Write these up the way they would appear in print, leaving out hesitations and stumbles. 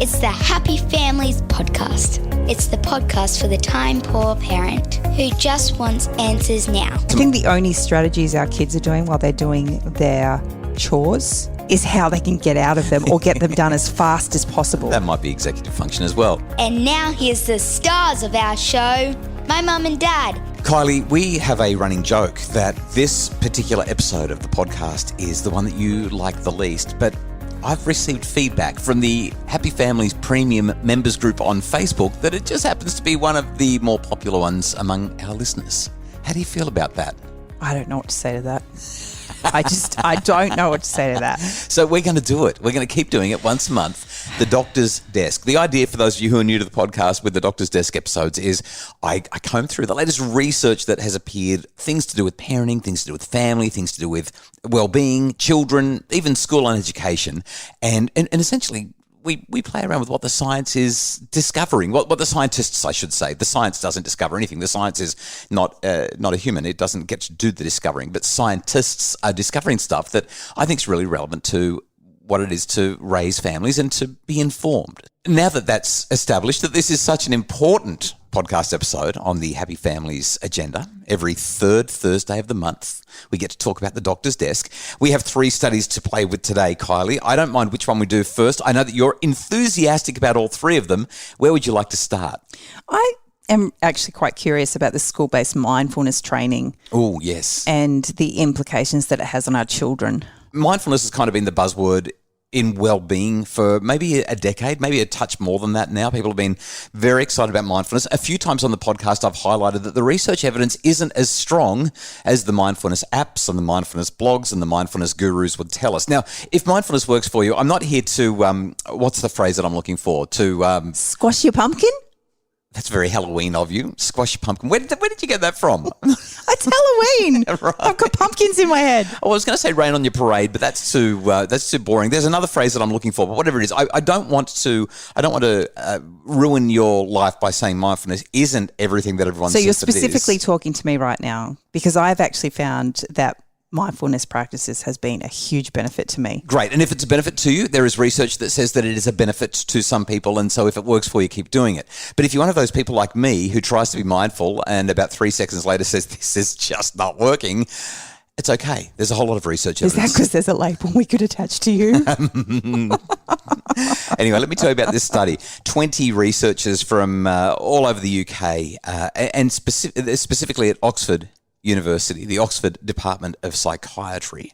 It's the Happy Families podcast. It's the podcast for the time-poor parent who just wants answers now. I think the only strategies our kids are doing while they're doing their chores is how they can get out of them or get them done as fast as possible. That might be executive function as well. And now here's the stars of our show, my mum and dad. Kylie, we have a running joke that this particular episode of the podcast is the one that you like the least, but I've received feedback from the Happy Families Premium members group on Facebook that it just happens to be one of the more popular ones among our listeners. How do you feel about that? I don't know what to say to that. I don't know what to say to that. So we're going to do it. We're going to keep doing it once a month. The Doctor's Desk. The idea for those of you who are new to the podcast with the Doctor's Desk episodes is I comb through the latest research that has appeared, things to do with parenting, things to do with family, things to do with well-being, children, even school and education. And essentially, we play around with what the science is discovering, what the scientists, I should say. The science doesn't discover anything. The science is not a human. It doesn't get to do the discovering. But scientists are discovering stuff that I think is really relevant to what it is to raise families and to be informed. Now that that's established, that this is such an important podcast episode on the Happy Families agenda, every third Thursday of the month, we get to talk about the Doctor's Desk. We have 3 studies to play with today, Kylie. I don't mind which one we do first. I know that you're enthusiastic about all 3 of them. Where would you like to start? I am actually quite curious about the school-based mindfulness training. Oh, yes. And the implications that it has on our children. Mindfulness has kind of been the buzzword in well-being for maybe a decade, maybe a touch more than that now. People have been very excited about mindfulness. A few times on the podcast, I've highlighted that the research evidence isn't as strong as the mindfulness apps and the mindfulness blogs and the mindfulness gurus would tell us. Now, if mindfulness works for you, I'm not here to, what's the phrase that I'm looking for? To squash your pumpkin? That's very Halloween of you. Squash your pumpkin. Where did you get that from? It's Halloween. Right. I've got pumpkins in my head. Oh, I was going to say rain on your parade, but that's too boring. There's another phrase that I'm looking for, but whatever it is, I don't want to ruin your life by saying mindfulness isn't everything that everyone says it is. So you're specifically talking to me right now because I've actually found that mindfulness practices has been a huge benefit to me. Great. And if it's a benefit to you, there is research that says that it is a benefit to some people. And so if it works for you, keep doing it. But if you're one of those people like me who tries to be mindful and about 3 seconds later says, this is just not working, it's okay. There's a whole lot of research evidence. Is that because there's a label we could attach to you? Anyway, let me tell you about this study. 20 researchers from all over the UK and specifically at Oxford University, the Oxford Department of Psychiatry.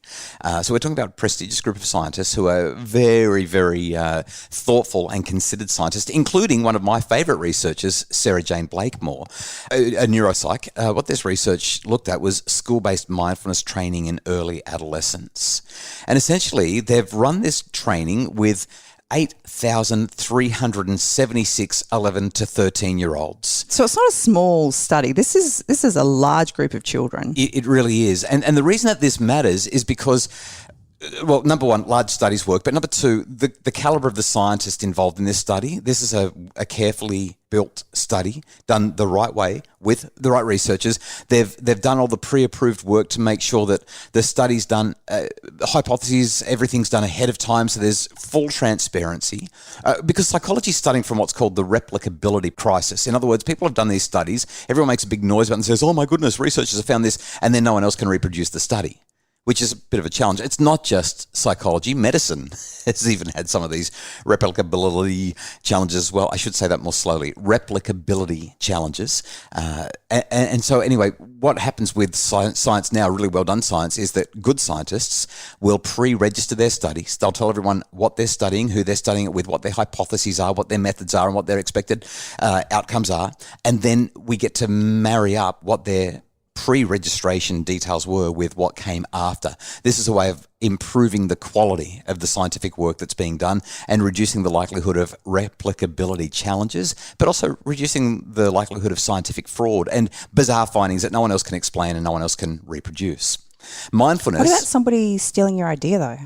So we're talking about a prestigious group of scientists who are very, very thoughtful and considered scientists, including one of my favourite researchers, Sarah Jane Blakemore, a neuropsych. What this research looked at was school-based mindfulness training in early adolescence. And essentially, they've run this training with 8,376 11 to 13-year-olds. So it's not a small study. This is a large group of children. It really is. And the reason that this matters is because, well, number one, large studies work, but number two, the caliber of the scientists involved in this study. This is a carefully built study done the right way with the right researchers. They've done all the pre-approved work to make sure that the study's done, hypotheses, everything's done ahead of time, so there's full transparency. Because psychology is studying from what's called the replicability crisis. In other words, people have done these studies, everyone makes a big noise about it and says, oh my goodness, researchers have found this, and then no one else can reproduce the study, which is a bit of a challenge. It's not just psychology. Medicine has even had some of these replicability challenges as well. I should say that more slowly. Replicability challenges. And so anyway, what happens with science now, really well done science, is that good scientists will pre-register their studies. They'll tell everyone what they're studying, who they're studying it with, what their hypotheses are, what their methods are, and what their expected outcomes are. And then we get to marry up what their pre-registration details were with what came after. This is a way of improving the quality of the scientific work that's being done and reducing the likelihood of replicability challenges, but also reducing the likelihood of scientific fraud and bizarre findings that no one else can explain and no one else can reproduce. Mindfulness. What about somebody stealing your idea though?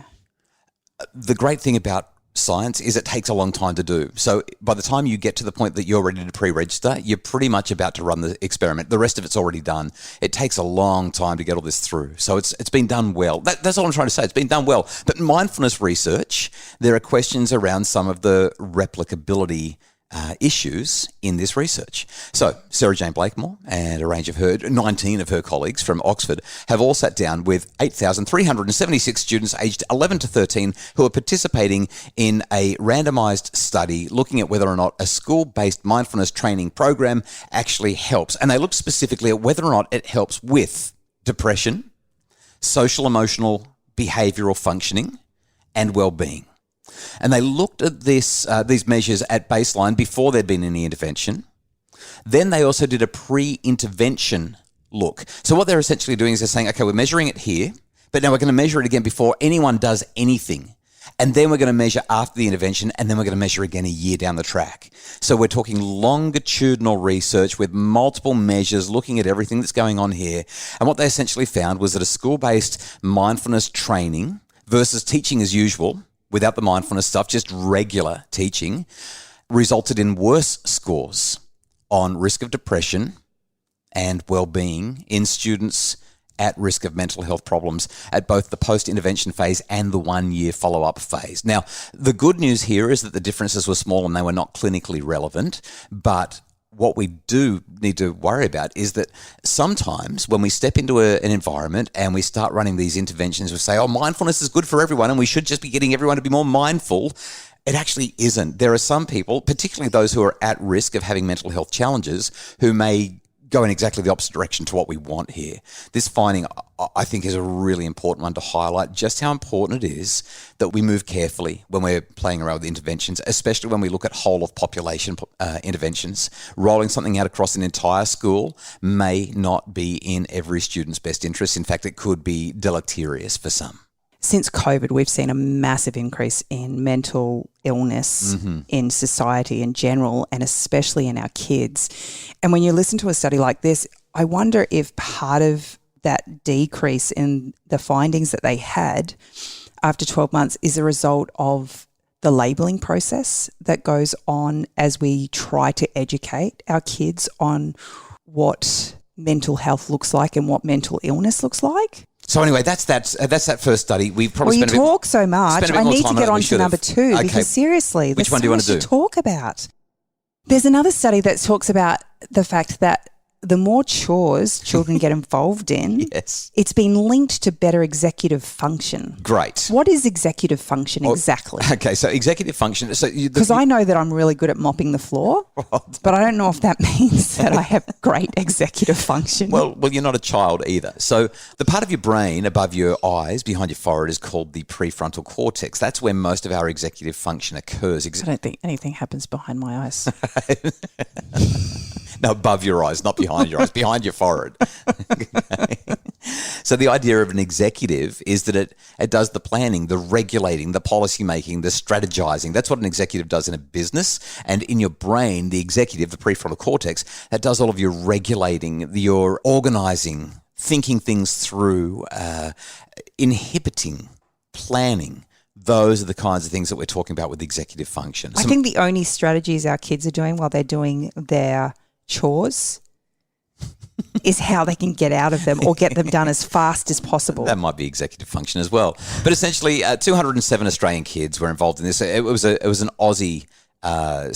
The great thing about science is it takes a long time to do. So by the time you get to the point that you're ready to pre-register, you're pretty much about to run the experiment. The rest of it's already done. It takes a long time to get all this through. So it's been done well. That's all I'm trying to say. It's been done well. But in mindfulness research, there are questions around some of the replicability issues in this research. So Sarah Jane Blakemore and a range of 19 of her colleagues from Oxford have all sat down with 8,376 students aged 11 to 13 who are participating in a randomized study looking at whether or not a school-based mindfulness training program actually helps. And they looked specifically at whether or not it helps with depression, social, emotional, behavioral functioning, and well-being. And they looked at these measures at baseline before there'd been any intervention. Then they also did a pre-intervention look. So what they're essentially doing is they're saying, okay, we're measuring it here, but now we're going to measure it again before anyone does anything. And then we're going to measure after the intervention, and then we're going to measure again a year down the track. So we're talking longitudinal research with multiple measures looking at everything that's going on here. And what they essentially found was that a school-based mindfulness training versus teaching as usual, without the mindfulness stuff, just regular teaching, resulted in worse scores on risk of depression and well-being in students at risk of mental health problems at both the post-intervention phase and the 1-year follow-up phase. Now, the good news here is that the differences were small and they were not clinically relevant, but what we do need to worry about is that sometimes when we step into an environment and we start running these interventions, we say, oh, mindfulness is good for everyone and we should just be getting everyone to be more mindful. It actually isn't. There are some people, particularly those who are at risk of having mental health challenges, who may go in exactly the opposite direction to what we want here. This finding, I think, is a really important one to highlight just how important it is that we move carefully when we're playing around with interventions, especially when we look at whole of population interventions. Rolling something out across an entire school may not be in every student's best interest. In fact, it could be deleterious for some. Since COVID, we've seen a massive increase in mental illness in society in general, and especially in our kids. And when you listen to a study like this, I wonder if part of that decrease in the findings that they had after 12 months is a result of the labelling process that goes on as we try to educate our kids on what mental health looks like and what mental illness looks like. So anyway, that's that first study. We've probably you talk so much. I need to get on to number 2 because seriously, which one do you want to do? Talk about. There's another study that talks about the fact that the more chores children get involved in, yes, it's been linked to better executive function. Great. What is executive function exactly? Okay, so executive function. Because I know that I'm really good at mopping the floor, but I don't know if that means that I have great executive function. Well, you're not a child either. So the part of your brain above your eyes, behind your forehead, is called the prefrontal cortex. That's where most of our executive function occurs. I don't think anything happens behind my eyes. No, above your eyes, not behind your eyes, behind your forehead. So the idea of an executive is that it does the planning, the regulating, the policy making, the strategizing. That's what an executive does in a business. And in your brain, the executive, the prefrontal cortex, that does all of your regulating, your organizing, thinking things through, inhibiting, planning. Those are the kinds of things that we're talking about with executive function. I think the only strategies our kids are doing while they're doing their chores is how they can get out of them or get them done as fast as possible. That might be executive function as well. But essentially, 207 Australian kids were involved in this. It was an Aussie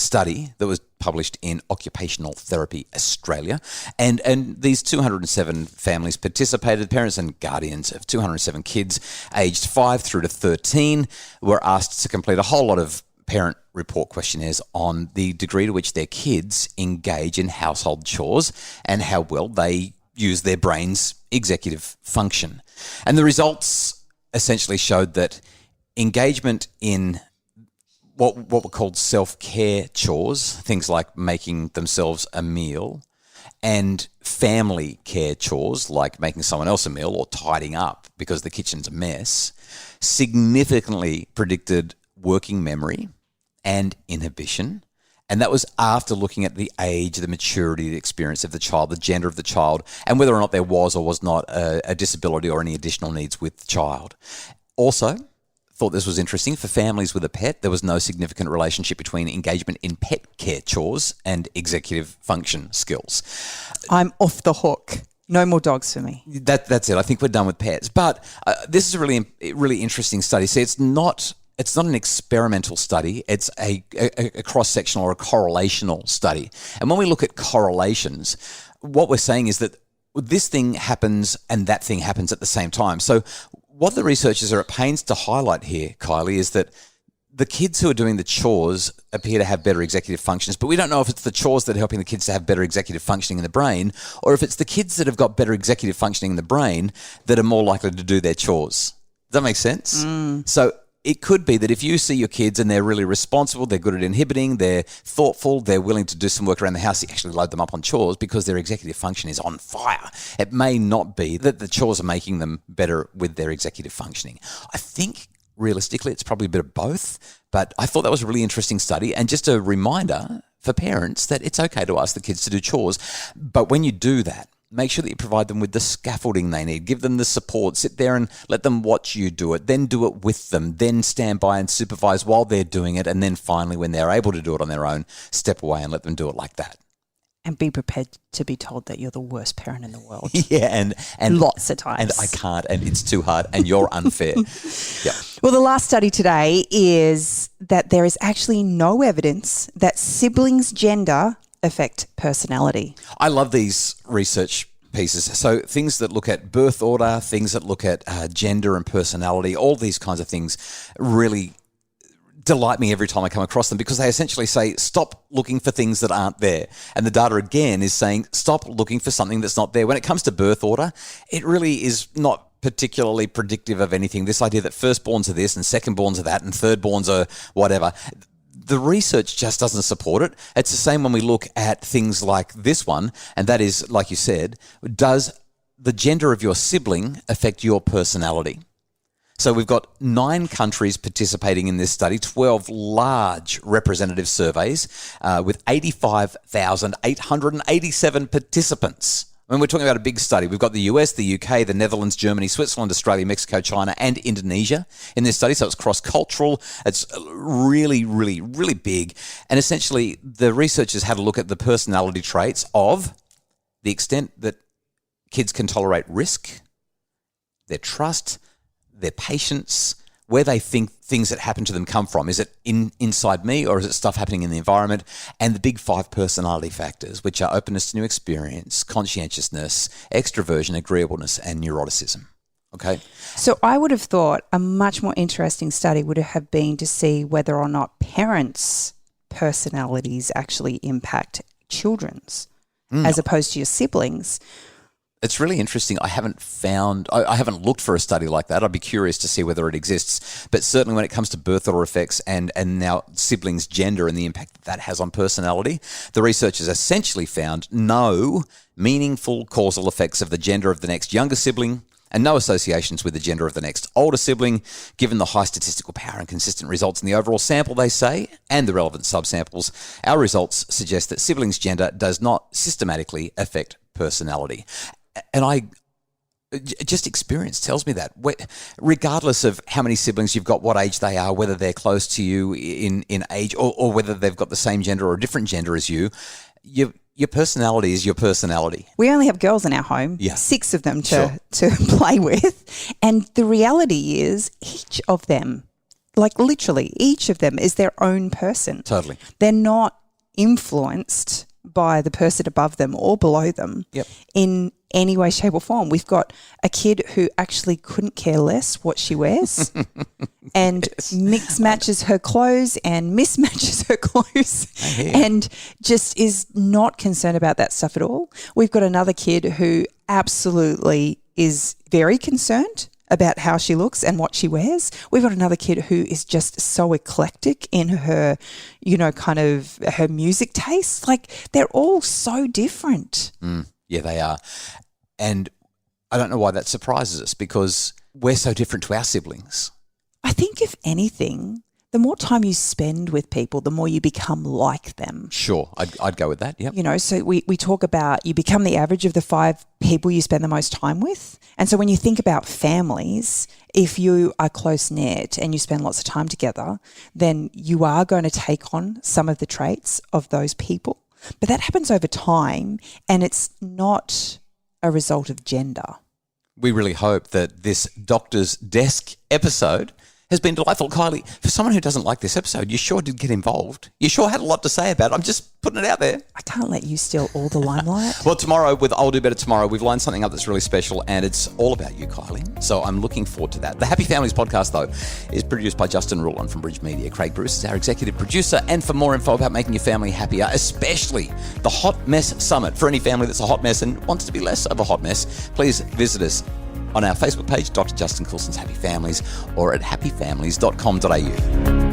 study that was published in Occupational Therapy Australia. And these 207 families participated. Parents and guardians of 207 kids aged 5 through to 13 were asked to complete a whole lot of parent report questionnaires on the degree to which their kids engage in household chores and how well they use their brain's executive function. And the results essentially showed that engagement in what were called self-care chores, things like making themselves a meal, and family care chores like making someone else a meal or tidying up because the kitchen's a mess, significantly predicted working memory and inhibition. And that was after looking at the age, the maturity, the experience of the child, the gender of the child, and whether or not there was or was not a disability or any additional needs with the child. Also, thought this was interesting. For families with a pet, there was no significant relationship between engagement in pet care chores and executive function skills. I'm off the hook. No more dogs for me. That's it. I think we're done with pets. But this is a really interesting study. See, it's not an experimental study. It's a cross-sectional or a correlational study. And when we look at correlations, what we're saying is that this thing happens and that thing happens at the same time. So what the researchers are at pains to highlight here, Kylie, is that the kids who are doing the chores appear to have better executive functions, but we don't know if it's the chores that are helping the kids to have better executive functioning in the brain, or if it's the kids that have got better executive functioning in the brain that are more likely to do their chores. Does that make sense? So it could be that if you see your kids and they're really responsible, they're good at inhibiting, they're thoughtful, they're willing to do some work around the house, you actually load them up on chores because their executive function is on fire. It may not be that the chores are making them better with their executive functioning. I think realistically it's probably a bit of both, but I thought that was a really interesting study, and just a reminder for parents that it's okay to ask the kids to do chores, but when you do that, make sure that you provide them with the scaffolding they need. Give them the support. Sit there and let them watch you do it. Then do it with them. Then stand by and supervise while they're doing it. And then finally, when they're able to do it on their own, step away and let them do it like that. And be prepared to be told that you're the worst parent in the world. Yeah, and lots of times. And I can't, and it's too hard, and you're unfair. Yeah. Well, the last study today is that there is actually no evidence that siblings' gender affect personality. I love these research pieces. So things that look at birth order, things that look at gender and personality, all these kinds of things really delight me every time I come across them, because they essentially say, stop looking for things that aren't there. And the data again is saying, stop looking for something that's not there. When it comes to birth order, it really is not particularly predictive of anything. This idea that firstborns are this and secondborns are that and thirdborns are whatever. The research just doesn't support it. It's the same when we look at things like this one, and that is, like you said, does the gender of your sibling affect your personality? So we've got 9 countries participating in this study, 12 large representative surveys with 85,887 participants. I mean, we're talking about a big study. We've got the US, the UK, the Netherlands, Germany, Switzerland, Australia, Mexico, China, and Indonesia in this study. So it's cross-cultural. It's really, really, really big. And essentially, the researchers had a look at the personality traits of the extent that kids can tolerate risk, their trust, their patience, where they think things that happen to them come from. Is it inside me, or is it stuff happening in the environment? And the big 5 personality factors, which are openness to new experience, conscientiousness, extroversion, agreeableness, and neuroticism. Okay. So I would have thought a much more interesting study would have been to see whether or not parents' personalities actually impact children's, as opposed to your siblings. It's really interesting. I haven't looked for a study like that. I'd be curious to see whether it exists. But certainly when it comes to birth order effects and now siblings' gender and the impact that has on personality, the researchers essentially found no meaningful causal effects of the gender of the next younger sibling and no associations with the gender of the next older sibling, given the high statistical power and consistent results in the overall sample, they say, and the relevant subsamples. Our results suggest that siblings' gender does not systematically affect personality. And just experience tells me that. Regardless of how many siblings you've got, what age they are, whether they're close to you in age or whether they've got the same gender or a different gender as you, your personality is your personality. We only have girls in our home, 6 of them to play with. And the reality is each of them, like literally each of them is their own person. Totally. They're not influenced by the person above them or below them in any way, shape or form. We've got a kid who actually couldn't care less what she wears and mix matches her clothes and mismatches her clothes and just is not concerned about that stuff at all. We've got another kid who absolutely is very concerned about how she looks and what she wears. We've got another kid who is just so eclectic in her, kind of her music taste. Like they're all so different. Yeah, they are. And I don't know why that surprises us, because we're so different to our siblings. I think if anything, the more time you spend with people, the more you become like them. Sure, I'd go with that, yep. You know, so we talk about you become the average of the 5 people you spend the most time with. And so when you think about families, if you are close-knit and you spend lots of time together, then you are going to take on some of the traits of those people. But that happens over time, and it's not a result of gender. We really hope that this Doctor's Desk episode has been delightful. Kylie, for someone who doesn't like this episode, you sure did get involved. You sure had a lot to say about it. I'm just putting it out there. I can't let you steal all the limelight. Well, tomorrow with I'll Do Better Tomorrow, we've lined something up that's really special, and it's all about you, Kylie. So I'm looking forward to that. The Happy Families podcast, though, is produced by Justin Rulon from Bridge Media. Craig Bruce is our executive producer. And for more info about making your family happier, especially the Hot Mess Summit, for any family that's a hot mess and wants to be less of a hot mess, please visit us on our Facebook page, Dr. Justin Coulson's Happy Families, or at happyfamilies.com.au.